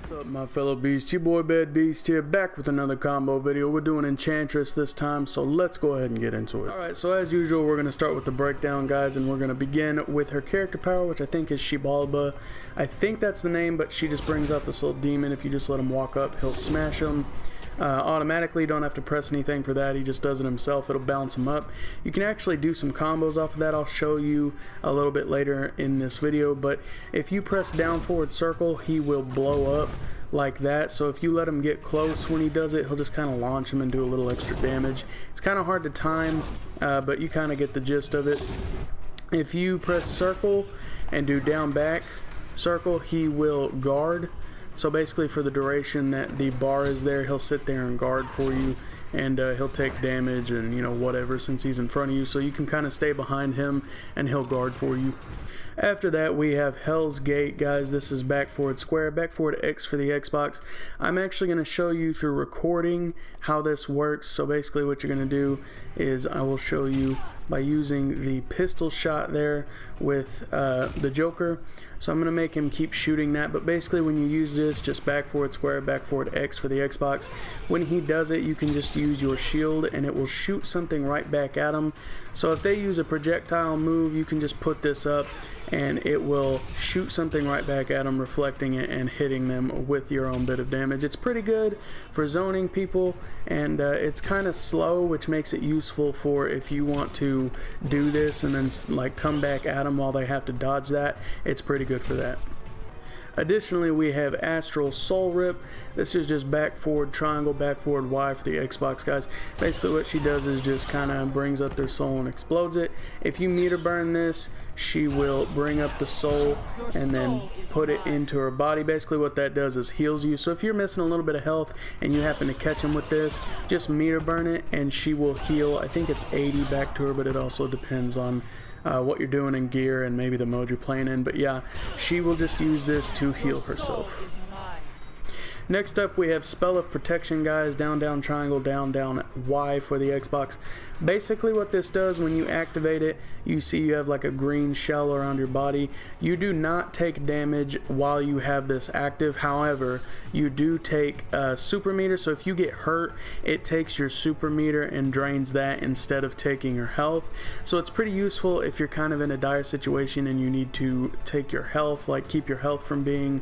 What's up, my fellow beasts? Your boy Bad Beast here, back with another combo video. We're doing Enchantress this time, so let's go ahead and get into it. Alright, so as usual, we're going to start with the breakdown, guys, and we're going to begin with her character power, which I think is Shibalba. I think that's the name, but she just brings out this little demon. If you just let him walk up, he'll smash him. Automatically, don't have to press anything for that, he just does it himself. It'll bounce him up. You can actually do some combos off of that. I'll show you a little bit later in this video, but if you press down forward circle, he will blow up like that. So if you let him get close when he does it, he'll just kind of launch him and do a little extra damage. It's kind of hard to time, but you kind of get the gist of it. If you press circle and do down back circle, he will guard. So basically, for the duration that the bar is there, he'll sit there and guard for you, and he'll take damage and, you know, whatever, since he's in front of you. So you can kind of stay behind him and he'll guard for you. After that, we have Hell's Gate, guys. This is back forward square, back forward X for the Xbox. I'm actually going to show you through recording how this works. So basically what you're going to do is I will show you by using the pistol shot there with the Joker. So I'm going to make him keep shooting that, but basically when you use this, just back forward square, back forward X for the Xbox. When he does it, you can just use your shield and it will shoot something right back at him. So if they use a projectile move, you can just put this up and it will shoot something right back at them, reflecting it and hitting them with your own bit of damage. It's pretty good for zoning people, and it's kind of slow, which makes it useful for if you want to do this and then like come back at them while they have to dodge that. It's pretty good for that. Additionally, we have Astral Soul Rip. This is just back forward triangle, back forward Y for the Xbox, guys. Basically what she does is just kind of brings up their soul and explodes it. If you meter burn this, she will bring up the soul and then put it into her body. Basically what that does is heals you. So if you're missing a little bit of health and you happen to catch him with this, just meter burn it and she will heal. I think it's 80 back to her, but it also depends on what you're doing in gear and maybe the mode you're playing in. But yeah, she will just use this to heal herself. Next up, we have Spell of Protection, guys. Down, down, triangle, down, down, Y for the Xbox. Basically what this does, when you activate it, you see you have like a green shell around your body. You do not take damage while you have this active. However, you do take super meter. So if you get hurt, it takes your super meter and drains that instead of taking your health. So it's pretty useful if you're kind of in a dire situation and you need to take your health, like keep your health from being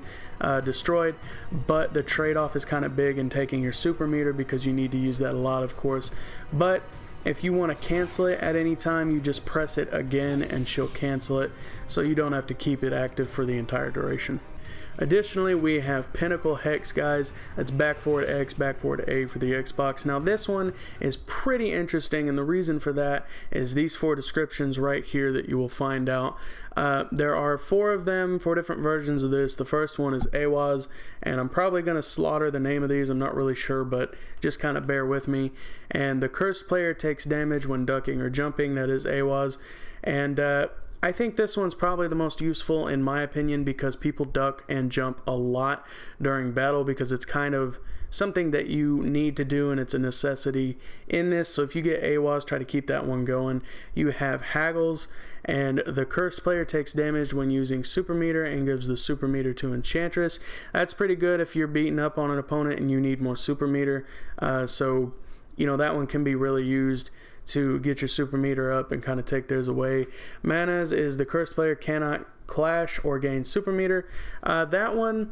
destroyed. But the trade-off is kind of big in taking your super meter because you need to use that a lot, of course. But if you want to cancel it at any time, you just press it again and she'll cancel it, so you don't have to keep it active for the entire duration. Additionally, we have Pinnacle Hex, guys. That's back forward X, back forward A for the Xbox. Now this one is pretty interesting, and the reason for that is these 4 descriptions right here that you will find out. There are 4 of them, 4 different versions of this. The first one is AWAS, and I'm probably going to slaughter the name of these. I'm not really sure, but just kind of bear with me. And the cursed player takes damage when ducking or jumping. That is AWAS. And I think this one's probably the most useful in my opinion, because people duck and jump a lot during battle because it's kind of something that you need to do and it's a necessity in this. So if you get AWAS, try to keep that one going. You have Haggles, and the cursed player takes damage when using super meter and gives the super meter to Enchantress. That's pretty good if you're beating up on an opponent and you need more super meter. So you know, that one can be really used to get your super meter up and kind of take theirs away. Manas is the cursed player cannot clash or gain super meter. That one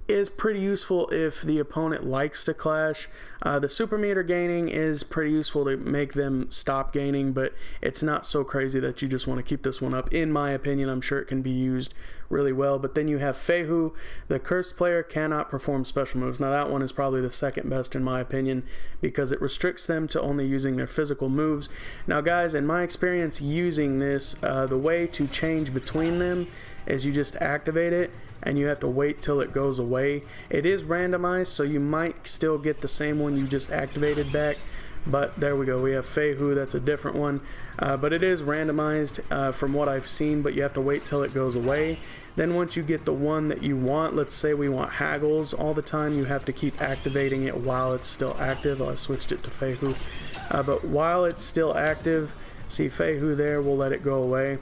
is pretty useful if the opponent likes to clash. The super meter gaining is pretty useful to make them stop gaining, but it's not so crazy that you just want to keep this one up. In my opinion, I'm sure it can be used really well. But then you have Fehu, the cursed player cannot perform special moves. Now that one is probably the second best in my opinion because it restricts them to only using their physical moves. Now guys, in my experience using this, the way to change between them is you just activate it and you have to wait till it goes away. It is randomized, so you might still get the same one you just activated back, but there we go. We have Fehu, that's a different one, but it is randomized from what I've seen, but you have to wait till it goes away. Then once you get the one that you want, let's say we want Haggles all the time, you have to keep activating it while it's still active. I switched it to Fehu, but while it's still active, see Fehu there, we'll let it go away.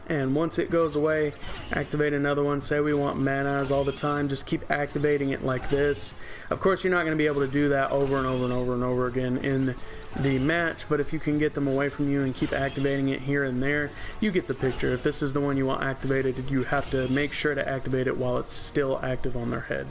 and once it goes away, activate another one. Say we want Mana-Eyes all the time, just keep activating it like this. Of course, you're not going to be able to do that over and over and over and over again in the match, but if you can get them away from you and keep activating it here and there, you get the picture. If this is the one you want activated, you have to make sure to activate it while it's still active on their head.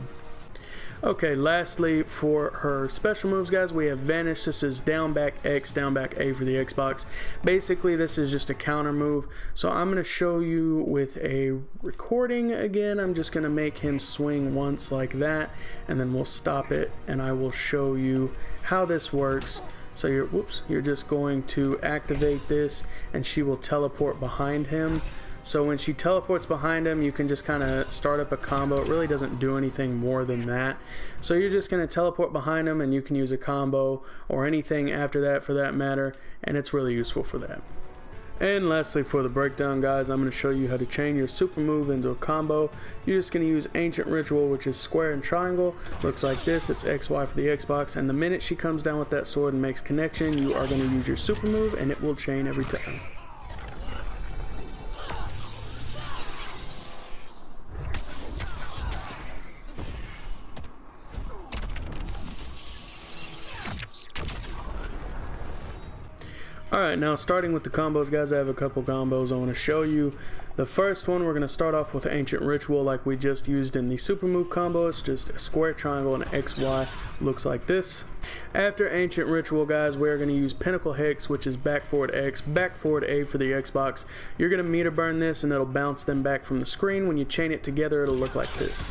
Okay, lastly, for her special moves, guys, we have Vanish. This is down, back, X, down, back, A for the Xbox. Basically, this is just a counter move. So I'm going to show you with a recording again. I'm just going to make him swing once like that, and then we'll stop it, and I will show you how this works. So you're just going to activate this, and she will teleport behind him. So when she teleports behind him, you can just kind of start up a combo. It really doesn't do anything more than that. So you're just going to teleport behind him, and you can use a combo or anything after that for that matter, and it's really useful for that. And lastly, for the breakdown, guys, I'm going to show you how to chain your super move into a combo. You're just going to use Ancient Ritual, which is square and triangle. Looks like this. It's XY for the Xbox, and the minute she comes down with that sword and makes connection, you are going to use your super move, and it will chain every time. Alright, now starting with the combos, guys, I have a couple combos I want to show you. The first one, we're going to start off with Ancient Ritual like we just used in the super move combo. It's just a square, triangle, and XY. Looks like this. After Ancient Ritual, guys, we're going to use Pinnacle Hex, which is back forward X, back forward A for the Xbox. You're going to meter burn this, and it'll bounce them back from the screen. When you chain it together, it'll look like this.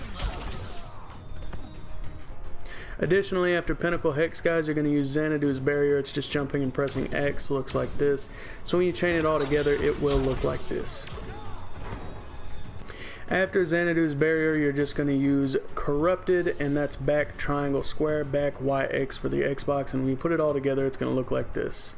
Additionally, after Pinnacle Hex, guys, you're going to use Xanadu's Barrier. It's just jumping and pressing X, looks like this. So when you chain it all together, it will look like this. After Xanadu's Barrier, you're just going to use Corrupted, and that's back, triangle, square, back, Y, X for the Xbox. And when you put it all together, it's going to look like this.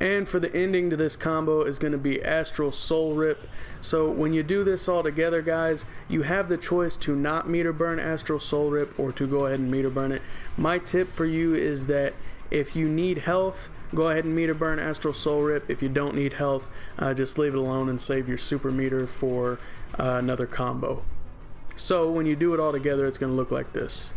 And for the ending to this combo is going to be Astral Soul Rip. So when you do this all together, guys, you have the choice to not meter burn Astral Soul Rip or to go ahead and meter burn it. My tip for you is that if you need health, go ahead and meter burn Astral Soul Rip. If you don't need health, just leave it alone and save your super meter for another combo. So when you do it all together, it's going to look like this.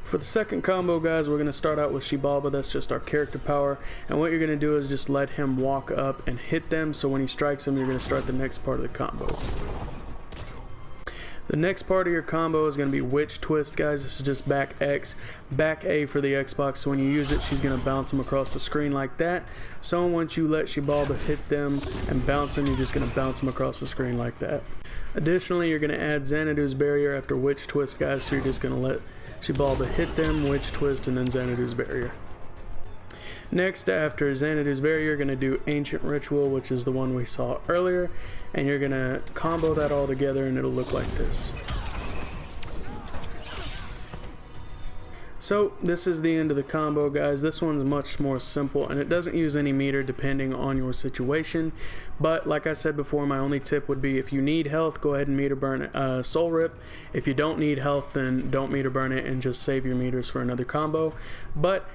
For the second combo, guys, we're going to start out with Xibalba. That's just our character power, and what you're going to do is just let him walk up and hit them, so when he strikes them, you're going to start the next part of the combo. The next part of your combo is going to be Witch Twist, guys. This is just back X, back A for the Xbox, so when you use it, she's going to bounce them across the screen like that. So once you let Xibalba hit them and bounce them, you're just going to bounce them across the screen like that. Additionally, you're going to add Xanadu's Barrier after Witch Twist, guys, so you're just going to let Xibalba hit them, Witch Twist, and then Xanadu's Barrier. Next, after Xanadu's Barrier, you're going to do Ancient Ritual, which is the one we saw earlier, and you're going to combo that all together, and it'll look like this. So this is the end of the combo, guys. This one's much more simple, and it doesn't use any meter depending on your situation, but like I said before, my only tip would be if you need health, go ahead and meter burn Soul Rip. If you don't need health, then don't meter burn it and just save your meters for another combo. But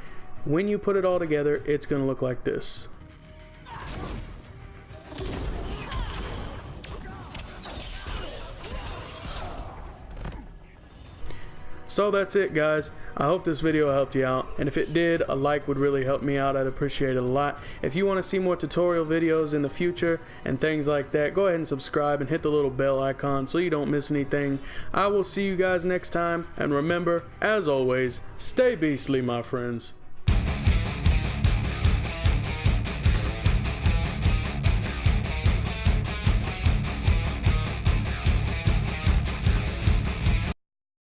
when you put it all together, it's going to look like this. So that's it, guys. I hope this video helped you out, and if it did, a like would really help me out. I'd appreciate it a lot. If you want to see more tutorial videos in the future and things like that, go ahead and subscribe and hit the little bell icon so you don't miss anything. I will see you guys next time, and remember, as always, stay beastly, my friends.